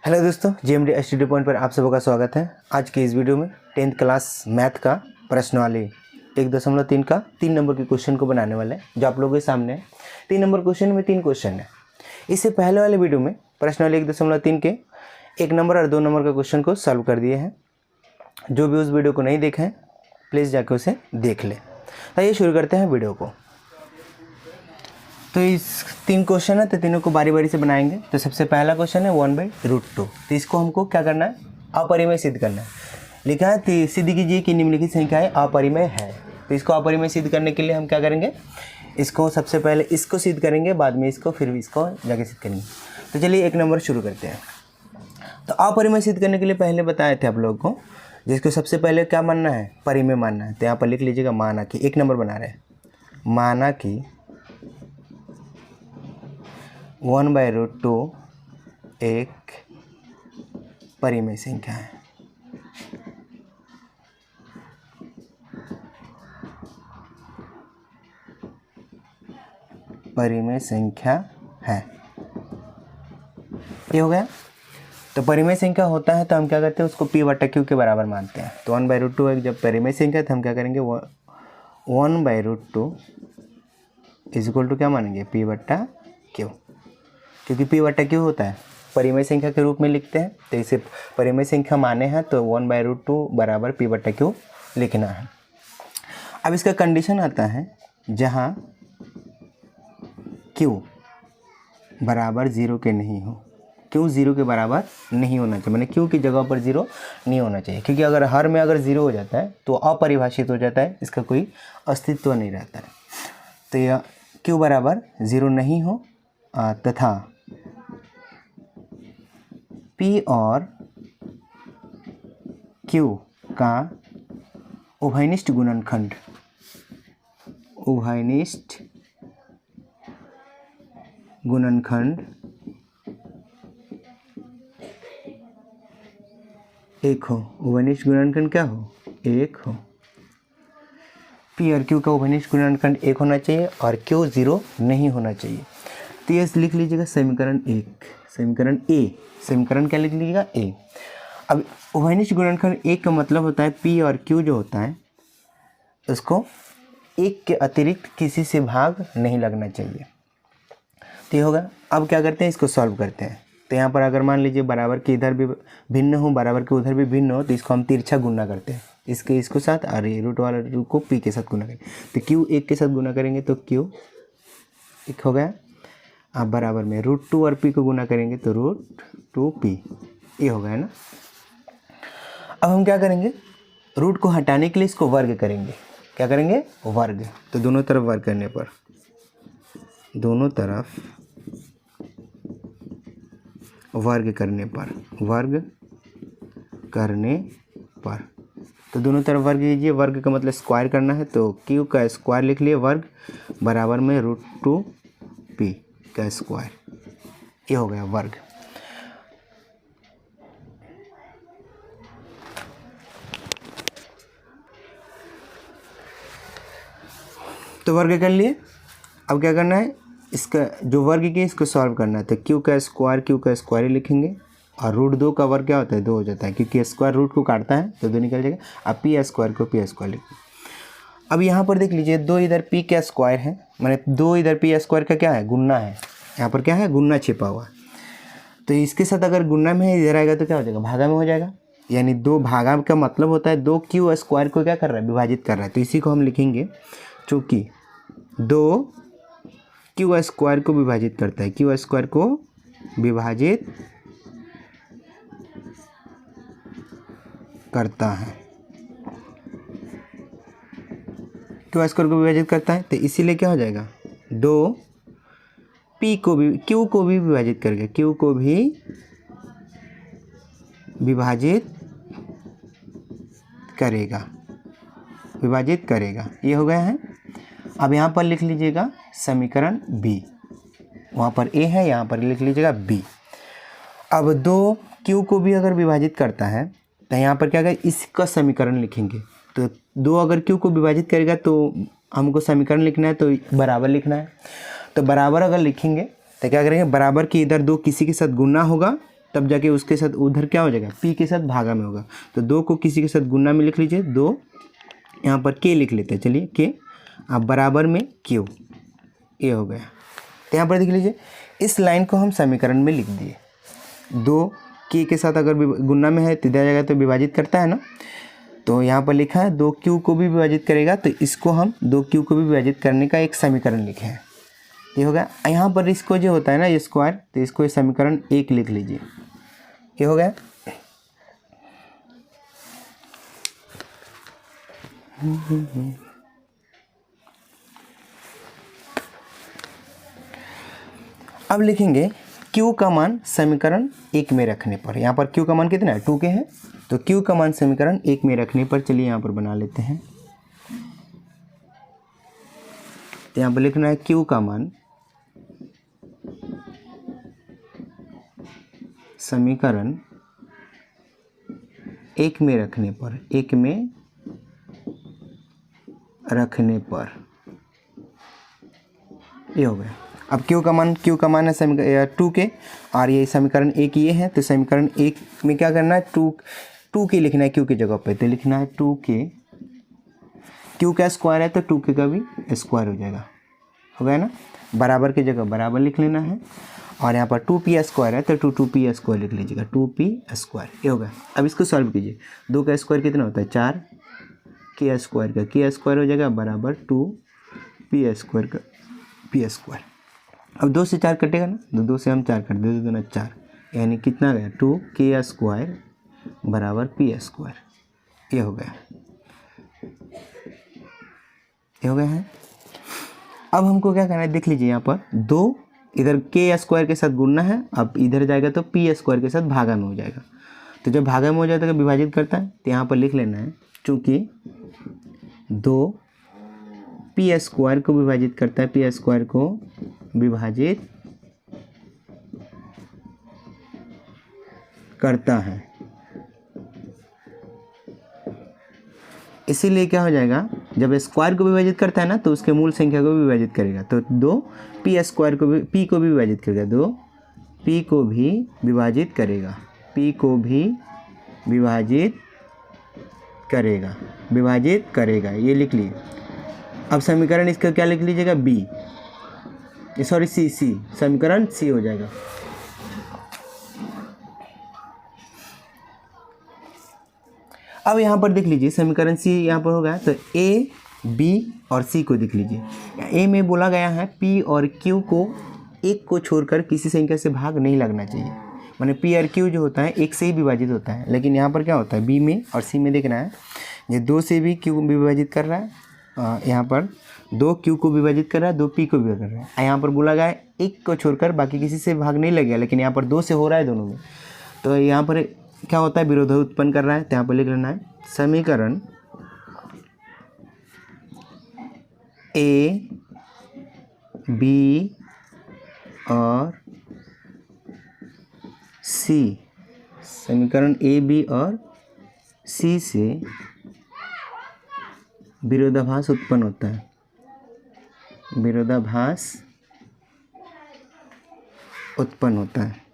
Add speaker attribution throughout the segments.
Speaker 1: Hello दोस्तों, GMD study point पर आप सबका स्वागत है। आज के इस वीडियो में 10th क्लास मैथ का प्रश्नावली 1.3 का 3 नंबर के क्वेश्चन को बनाने वाले हैं, जो आप लोगों के सामने है। 3 नंबर क्वेश्चन में 3 क्वेश्चन है। इससे पहले वाले वीडियो में प्रश्नावली 1.3 के 1 नंबर और 2 नंबर का क्वेश्चन को सॉल्व कर दिए हैं। जो भी उस वीडियो को नहीं देखा है प्लीज़ जाके उसे देख लें। तो ये शुरू करते हैं वीडियो को। तो इस 3 क्वेश्चन है, तो तीनों को बारी बारी से बनाएंगे। तो सबसे पहला क्वेश्चन है 1/√2। तो इसको हमको क्या करना है? अपरिमेय सिद्ध करना है। लिखा है तो सिद्ध कीजिए कि निम्नलिखित संख्याएं अपरिमेय है। तो इसको अपरिमेय सिद्ध करने के लिए हम क्या करेंगे? इसको सबसे पहले इसको सिद्ध करेंगे, बाद में इसको, फिर इसको जाके सिद्ध करेंगे। तो चलिए 1 नंबर शुरू करते हैं। तो अपरिमेय सिद्ध करने के लिए पहले बताए थे आप लोगों को, जिसको सबसे पहले क्या मानना है? परिमेय मानना है। तो यहाँ पर लिख लीजिएगा माना कि 1 नंबर बना रहे हैं, माना कि 1/√2 एक परिमेय संख्या है। परिमेय संख्या है, ये हो गया। तो परिमेय संख्या होता है तो हम क्या करते हैं? उसको p/q के बराबर मानते हैं। तो 1/√2 एक जब परिमेय संख्या है तो हम क्या करेंगे? 1/√2 = क्या मानेंगे? p/q, क्योंकि p/q होता है परिमेय संख्या के रूप में लिखते हैं। तो इसे परिमेय संख्या माने हैं तो 1/√2 बराबर p/q लिखना है। अब इसका कंडीशन आता है जहाँ q बराबर 0 के नहीं हो। q 0 के बराबर नहीं होना चाहिए, मैंने q की जगह पर 0 नहीं होना चाहिए, क्योंकि अगर हर में अगर 0 हो जाता है तो अपरिभाषित हो जाता है, इसका कोई अस्तित्व नहीं रहता है। तो यह q बराबर 0 नहीं हो तथा p और q का उभयनिष्ठ गुणनखंड एक हो। उभयनिष्ठ गुणनखंड क्या हो? 1 हो। p और q का उभयनिष्ठ गुणनखंड 1 होना चाहिए और q 0 नहीं होना चाहिए। तो ये लिख लीजिएगा समीकरण 1, समीकरण ए। समीकरण क्या लिख लीजिएगा? ए। अब उभयनिष्ठ गुणनखंड 1 का मतलब होता है p और q जो होता है उसको 1 के अतिरिक्त किसी से भाग नहीं लगना चाहिए। तो ये होगा। अब क्या करते हैं? इसको सॉल्व करते हैं। तो यहाँ पर अगर मान लीजिए बराबर के इधर भी भिन्न हो, बराबर के उधर भी भिन्न हो, तो इसको हम तिरछा गुना करते हैं, इसको साथ, और ये रूट वाला रूट को p के साथ गुना करेंगे। तो q 1 के साथ गुना करेंगे तो q 1 हो गया। अब बराबर में √2 और p को गुना करेंगे तो √2p, ये हो गया ना। अब हम क्या करेंगे? रूट को हटाने के लिए इसको वर्ग करेंगे। क्या करेंगे? वर्ग। तो दोनों तरफ वर्ग करने पर, दोनों तरफ वर्ग करने पर तो दोनों तरफ वर्ग कीजिए। वर्ग का मतलब स्क्वायर करना है, तो q का स्क्वायर लिख लिए वर्ग बराबर में √2p का स्क्वायर, ये हो गया वर्ग। तो वर्ग कर लिए। अब क्या करना है? इसका जो वर्ग किया इसको सॉल्व करना है। तो q का स्क्वायर ही लिखेंगे, और √2 का वर्ग क्या होता है? 2 हो जाता है, क्योंकि स्क्वायर रूट को काटता है तो 2 निकल जाएगा। अब p स्क्वायर को p स्क्वायर लिखेंगे। अब यहाँ पर देख लीजिए 2 इधर p का स्क्वायर है, मैंने 2 इधर p स्क्वायर का क्या है? गुन्ना है। यहाँ पर क्या है? गुन्ना छिपा हुआ। तो इसके साथ अगर गुन्ना में इधर आएगा तो क्या हो जाएगा? भागा में हो जाएगा। यानी 2 भागा का मतलब होता है 2 q स्क्वायर को क्या कर रहा है? विभाजित कर रहा है। तो इसी को हम लिखेंगे, चूँकि 2 q स्क्वायर को विभाजित करता है, q स्क्वायर को विभाजित करता है, q स्क्वायर को विभाजित करता है। तो इसीलिए क्या हो जाएगा? 2 p को भी, q को भी विभाजित करके, q को भी विभाजित करेगा, ये हो गया है। अब यहाँ पर लिख लीजिएगा समीकरण b। वहाँ पर a है, यहाँ पर लिख लीजिएगा b। अब 2 q को भी अगर विभाजित करता है तो यहाँ पर क्या करें? इसका समीकरण लिखेंगे। तो 2 अगर q को विभाजित करेगा तो हमको समीकरण लिखना है, तो बराबर लिखना है। तो बराबर अगर लिखेंगे तो क्या करेंगे? बराबर के इधर 2 किसी के साथ गुना होगा तब जाके उसके साथ उधर क्या हो जाएगा, p के साथ भागा में होगा। तो 2 को किसी के साथ गुना में लिख लीजिए, 2 यहाँ पर k लिख लेते हैं, चलिए k, अब बराबर में q, ये हो गया। तो यहाँ पर देख लीजिए इस लाइन को हम समीकरण में लिख दिए। 2 k के साथ अगर गुना में है तो दिया जाएगा तो विभाजित करता है ना, तो यहाँ पर लिखा है 2q को भी विभाजित करेगा, तो इसको हम 2q को भी विभाजित करने का एक समीकरण लिखे हैं, ये हो गया। यहाँ पर इसको जो होता है ना ये स्क्वायर, तो इसको ये समीकरण 1 लिख लीजिए, ये हो गया। अब लिखेंगे q का मान समीकरण 1 में रखने पर। यहाँ पर q का मान कितना है, 2k है, तो q का मान समीकरण 1 में रखने पर, चलिए यहाँ पर बना लेते हैं। तो यहाँ पर लिखना है q का मान समीकरण 1 में रखने पर, 1 में रखने पर, ये हो गया। अब q का मान है समीकरण 2k और ये समीकरण 1 ये है, तो समीकरण 1 में क्या करना है, 2k लिखना है q की जगह पे, तो लिखना है 2k, q का स्क्वायर है तो 2k का भी स्क्वायर हो जाएगा, हो गया ना। बराबर की जगह बराबर लिख लेना है, और यहाँ पर 2p स्क्वायर है तो 2p स्क्वायर लिख लीजिएगा, 2p स्क्वायर, ये होगा। अब इसको सॉल्व कीजिए, 2 का स्क्वायर कितना होता है 4, k स्क्वायर का k स्क्वायर हो जाएगा बराबर 2p स्क्वायर का p स्क्वायर। अब 2 से 4 कटेगा ना, तो 2 से हम 4 काट दे, 2 दूना 4, यानी कितना गया 2k स्क्वायर बराबर p स्क्वायर, ये हो गया, ये हो गया है। अब हमको क्या करना है, देख लीजिए यहाँ पर 2 इधर k स्क्वायर के साथ गुणना है, अब इधर जाएगा तो p स्क्वायर के साथ भागा में हो जाएगा, तो जब भागा में हो जाता है तो विभाजित करता है, तो यहाँ पर लिख लेना है चूँकि 2 p स्क्वायर को विभाजित करता है, p स्क्वायर को विभाजित करता है, इसीलिए क्या हो जाएगा, जब स्क्वायर को विभाजित करता है ना तो उसके मूल संख्या को भी विभाजित करेगा, तो 2 p स्क्वायर को भी p को भी विभाजित करेगा, 2 p को भी विभाजित करेगा, p को भी विभाजित करेगा, ये लिख लीजिए। अब समीकरण इसका क्या लिख लीजिएगा, b, सॉरी c, समीकरण c हो जाएगा। अब यहाँ पर देख लीजिए समीकरण c यहाँ पर हो गया, तो a, b और c को देख लीजिए। a में बोला गया है p और q को 1 को छोड़कर किसी संख्या से भाग नहीं लगना चाहिए, माने p और q जो होता है 1 से ही विभाजित होता है, लेकिन यहाँ पर क्या होता है b में और c में देखना है, ये 2 से भी q विभाजित कर रहा है, यहाँ पर 2 q को विभाजित कर रहा है, 2 p को भी कर रहा है। यहाँ पर बोला गया है 1 को छोड़कर बाकी किसी से भाग नहीं लगेगा, लेकिन यहाँ पर 2 से हो रहा है दोनों में, तो यहाँ पर क्या होता है, विरोध उत्पन्न कर रहा है, तो यहाँ पर लिख लेना है समीकरण a, b और c, समीकरण a, b और c से विरोधाभास उत्पन्न होता है, विरोधाभास उत्पन्न होता है,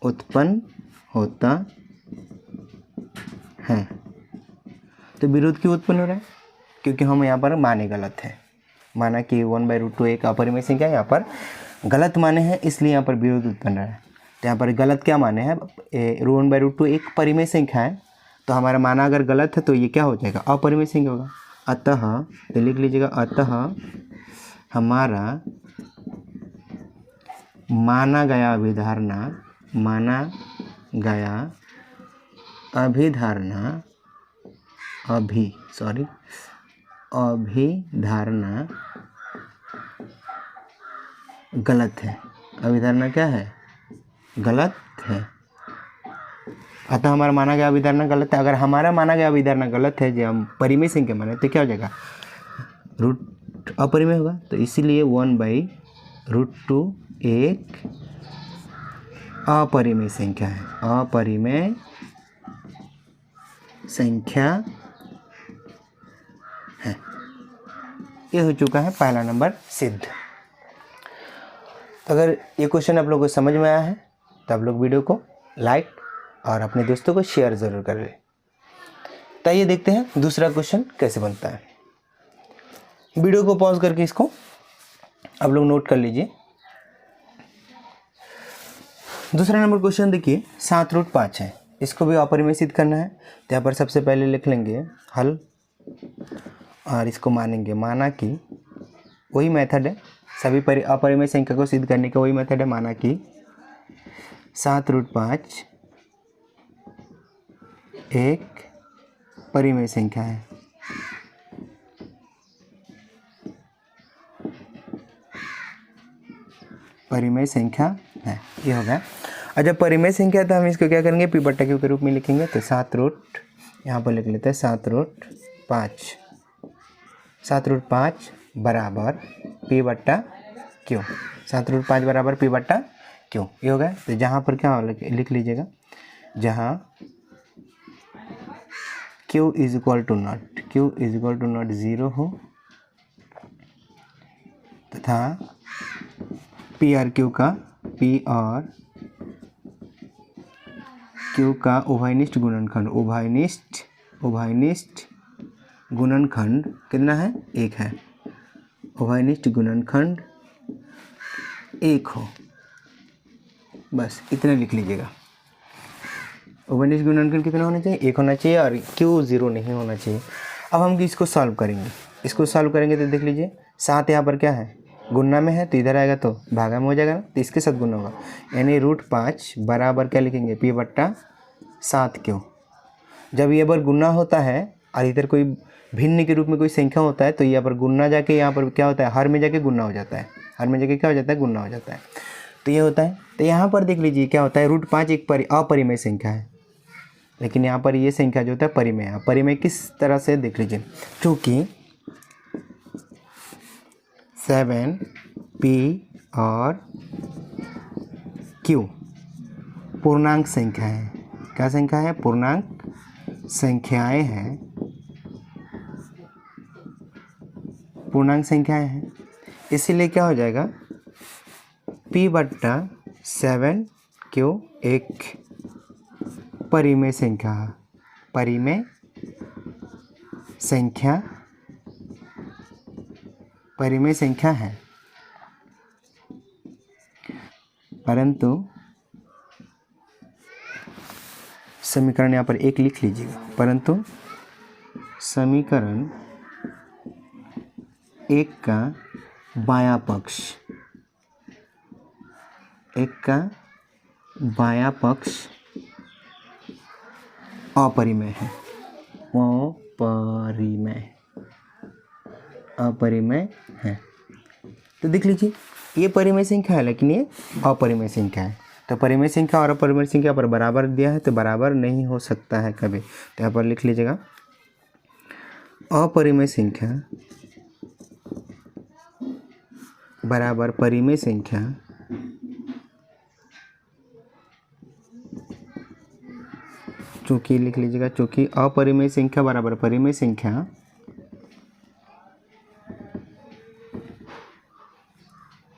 Speaker 1: उत्पन्न होता है। तो विरोध क्यों उत्पन्न हो रहा है, क्योंकि हम यहाँ पर माने गलत है, माना कि 1/√2 एक अपरिमेय संख्या यहाँ पर गलत माने हैं, इसलिए यहाँ पर विरोध उत्पन्न रहा है। तो यहाँ पर गलत क्या माने हैं, 1/√2 एक परिमेय संख्या है, तो हमारा माना अगर गलत है तो ये क्या हो जाएगा, अपरिमेय संख्या होगा। अतः तो लिख लीजिएगा, अतः हमारा माना गया अभिधारणा गलत है, अभिधारणा क्या है, गलत है। अतः हमारा माना गया अभिधारणा गलत है। अगर हमारा माना गया अभिधारणा गलत है, जो हम परिमेय संख्या माने, तो क्या हो जाएगा, रूट अपरिमेय होगा, तो इसीलिए 1/√2 एक अपरिमेय संख्या है, अपरिमेय संख्या है। ये हो चुका है पहला नंबर सिद्ध। अगर ये क्वेश्चन आप लोगों को समझ में आया है तो आप लोग वीडियो को लाइक और अपने दोस्तों को शेयर ज़रूर करें। तो ये देखते हैं दूसरा क्वेश्चन कैसे बनता है। वीडियो को पॉज करके इसको आप लोग नोट कर लीजिए। दूसरा नंबर क्वेश्चन देखिए, 7√5 है, इसको भी अपरिमेय सिद्ध करना है। तो यहाँ पर सबसे पहले लिख लेंगे हल और इसको मानेंगे, माना कि वही मेथड है, सभी अपरिमेय संख्या को सिद्ध करने का वही मेथड है। माना कि 7√5 एक परिमेय संख्या है। परिमेय संख्या है, ये हो गया। और जब परिमेय संख्या है तो हम इसको क्या करेंगे, P/Q के रूप में लिखेंगे। तो 7 यहाँ पर लिख लेते हैं 7√5, 7√5 बराबर P/Q, 7√5 बराबर P/Q, ये हो गया। तो जहाँ पर क्या लिख लीजिएगा, जहाँ Q = 0, 0 हो तथा P और Q का, P और Q का उभयनिष्ठ गुणनखंड कितना है, 1 है। उभयनिष्ठ गुणनखंड 1 हो, बस इतना लिख लीजिएगा। उभयनिष्ठ गुणनखंड कितना होना चाहिए, 1 होना चाहिए और Q 0 नहीं होना चाहिए। अब हम इसको सॉल्व करेंगे। इसको सॉल्व करेंगे तो देख लीजिए, 7 यहाँ पर क्या है, गुणा में है, तो इधर आएगा तो भागा में हो जाएगा ना, तो इसके साथ गुणा होगा। यानी √5 बराबर क्या लिखेंगे, P/7Q। जब ये बार गुणा होता है और इधर कोई भिन्न के रूप में कोई संख्या होता है तो यहाँ पर गुणा जाके यहाँ पर क्या होता है, हर में जाके गुणा हो जाता है, हर में जाके क्या हो जाता है, गुणा हो जाता है। तो ये होता है। तो यहाँ पर देख लीजिए क्या होता है, √5 एक अपरिमेय संख्या है, लेकिन यहाँ पर ये संख्या जो होता है परिमेय है। परिमेय किस तरह से देख लीजिए, चूँकि 7P और Q पूर्णांक संख्या है। क्या संख्या है, पूर्णांक संख्याएं हैं, पूर्णांक संख्याएं हैं। इसीलिए क्या हो जाएगा, P/7Q एक परिमेय संख्या है, परिमेय संख्या है। परंतु समीकरण यहाँ पर 1 लिख लीजिएगा, परंतु समीकरण 1 का बायां पक्ष, 1 का बायां पक्ष अपरिमेय है, अपरिमेय है। तो देख लीजिए ये परिमेय संख्या है लेकिन ये अपरिमेय संख्या है। तो परिमेय संख्या और अपरिमेय संख्या पर बराबर दिया है तो बराबर नहीं हो सकता है कभी। तो यहाँ पर लिख लीजिएगा अपरिमेय संख्या बराबर परिमेय संख्या चूँकि लिख लीजिएगा, चूँकि अपरिमेय संख्या बराबर परिमेय संख्या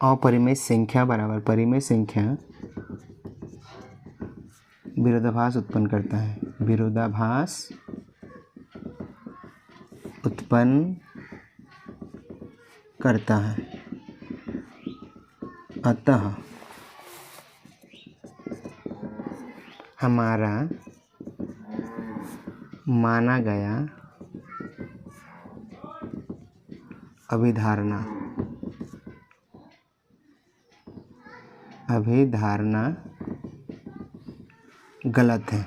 Speaker 1: अपरिमेय संख्या बराबर परिमेय संख्या विरोधाभास उत्पन्न करता है, विरोधाभास उत्पन्न करता है। अतः हमारा माना गया अभिधारणा गलत है।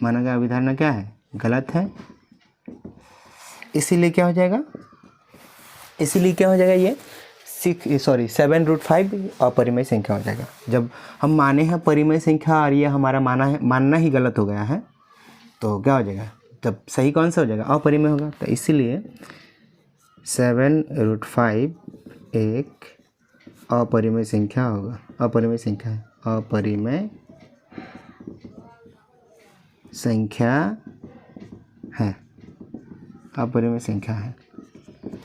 Speaker 1: माना गया अभिधारणा क्या है, गलत है। इसीलिए क्या हो जाएगा, ये 7√5 अपरिमेय संख्या हो जाएगा। जब हम माने हैं परिमेय संख्या और ये हमारा मानना ही गलत हो गया है तो क्या हो जाएगा, जब सही कौन सा हो जाएगा, अपरिमेय होगा। तो इसीलिए 7√5 एक अपरिमेय संख्या होगा, अपरिमेय संख्या है, अपरिमेय संख्या है, अपरिमेय संख्या है।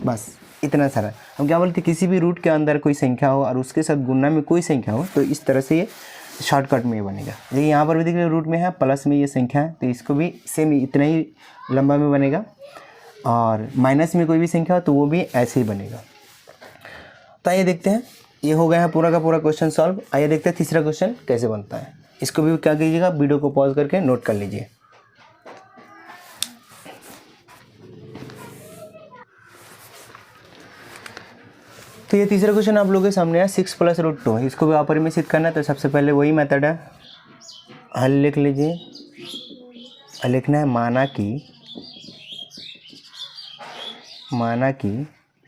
Speaker 1: बस इतना सारा। हम क्या बोलते हैं, किसी भी रूट के अंदर कोई संख्या हो और उसके साथ गुणा में कोई संख्या हो तो इस तरह से ये शॉर्टकट में ये बनेगा। देखिए यहाँ पर भी देखिए रूट में है, प्लस में ये संख्या है तो इसको भी सेम इतना ही लंबा में बनेगा, और माइनस में कोई भी संख्या हो तो वो भी ऐसे ही बनेगा। तो आइए देखते हैं, ये हो गया है पूरा का पूरा क्वेश्चन सॉल्व। आइए देखते हैं तीसरा क्वेश्चन कैसे बनता है। इसको भी क्या कीजिएगा, वीडियो को पॉज करके नोट कर लीजिए। तो ये तीसरा क्वेश्चन आप लोगों के सामने है 6 + √2। इसको भी अपरिमेय करना है तो सबसे पहले वही मेथड है, हल लिख लीजिए। लिखना है माना कि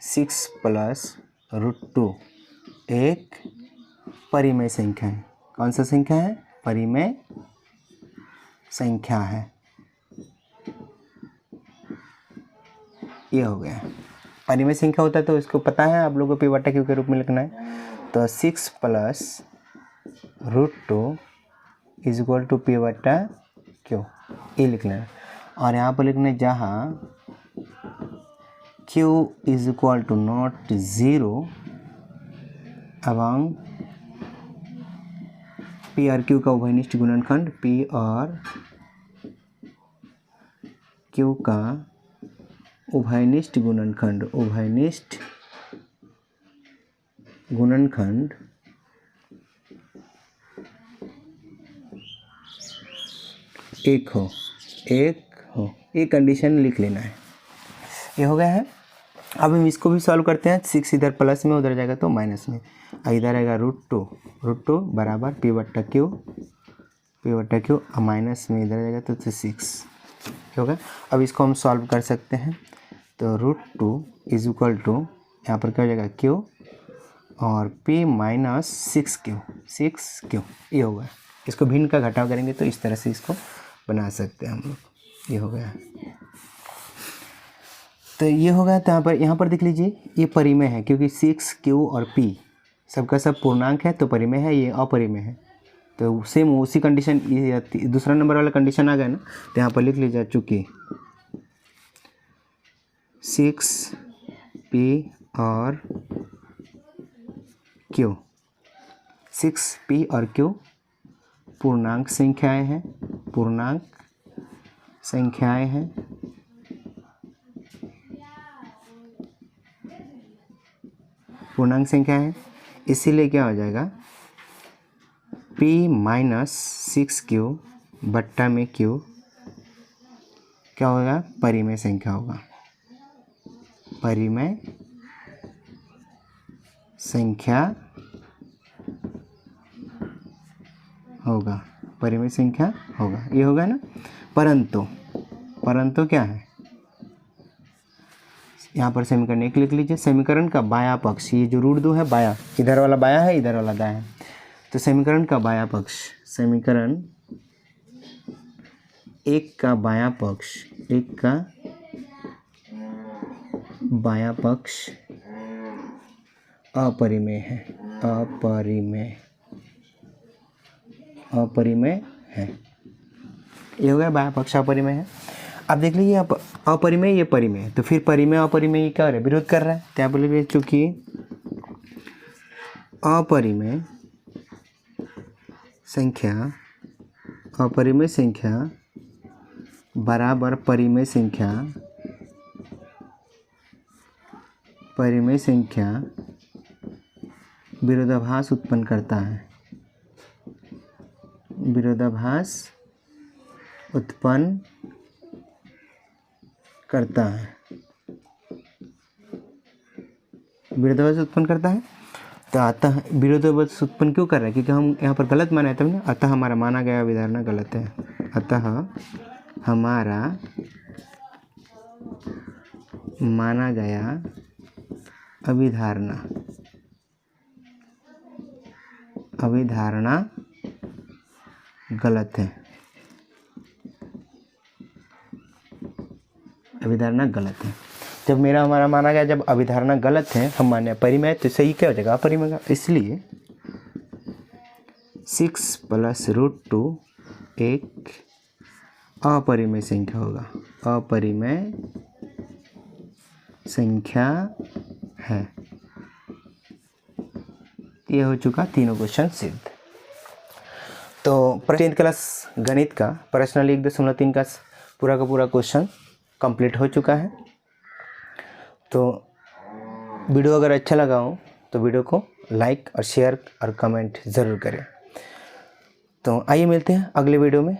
Speaker 1: 6 + √2 एक परिमेय संख्या है। कौन सा संख्या है? परिमेय संख्या है। ये हो गया। परिमेय संख्या होता है तो इसको पता है आप लोगों को P/Q के रूप में लिखना है। तो 6 + √2 = P/Q ये लिखना है। और यहाँ पर लिखना है जहाँ Q = not 0 एवं P और Q का उभयनिष्ठ गुणनखंड P और Q का उभयनिष्ठ गुणनखंड एक हो ये कंडीशन लिख लेना है। ये हो गया है। अब हम इसको भी सॉल्व करते हैं। 6 इधर प्लस में, उधर जाएगा तो माइनस में, इधर आएगा √2 बराबर P/Q और माइनस में इधर जाएगा तो 6 होगा। अब इसको हम सॉल्व कर सकते हैं। तो √2 = यहाँ पर क्या हो जाएगा Q और P - 6Q ये होगा। इसको भिन्न का घटाव करेंगे तो इस तरह से इसको बना सकते हैं हम लोग। ये हो गया। तो ये हो गया। तो यहाँ पर देख लीजिए ये परिमेय है क्योंकि 6Q और P सबका सब पूर्णांक है तो परिमेय है, ये अपरिमेय है। तो सेम उसी कंडीशन, ये दूसरा नंबर वाला कंडीशन आ गया ना, तो यहाँ पर लिख लीजिए चूँकि 6P और Q 6P और Q पूर्णांक संख्याएं हैं। इसीलिए क्या हो जाएगा, P - 6Q बट्टा में Q क्या होगा, परिमेय संख्या होगा। परिमेय संख्या होगा। ये होगा ना। परंतु क्या है, यहाँ पर समीकरण एक लिख लीजिए। समीकरण का बायां पक्ष, ये जो √2 है बायां, इधर वाला बायां है, इधर वाला दायां है। तो समीकरण का बायां पक्ष, समीकरण एक का बायां पक्ष अपरिमेय है। ये हो गया, बायां पक्ष अपरिमेय है। अब देख लीजिए आप, अपरिमेय ये परिमेय है, तो फिर परिमेय अपरिमेय ये क्या हो रहा है, विरोध कर रहा है। तो यहाँ बोलेंगे चूँकि अपरिमेय संख्या बराबर परिमेय संख्या विरोधाभास उत्पन्न करता है। विरोधाभास उत्पन्न करता है। तो अतः विरोधाभास उत्पन्न क्यों कर रहा है, क्योंकि हम यहाँ पर गलत माना है तब ना। अतः हमारा माना गया अभिधारणा गलत है। अतः हमारा माना गया अभिधारणा गलत है। अभिधारणा गलत है। जब हमारा माना गया, जब अभिधारणा गलत है, हम माने परिमेय, तो सही क्या हो जाएगा, अपरिमेय का। इसलिए 6 + √2 एक अपरिमेय संख्या होगा। अपरिमेय संख्या है। ये हो चुका तीनों क्वेश्चन सिद्ध। तो 10th क्लास गणित का पर्सनली 1.3 का पूरा क्वेश्चन कंप्लीट हो चुका है। तो वीडियो अगर अच्छा लगा हो तो वीडियो को लाइक और शेयर और कमेंट ज़रूर करें। तो आइए मिलते हैं अगले वीडियो में।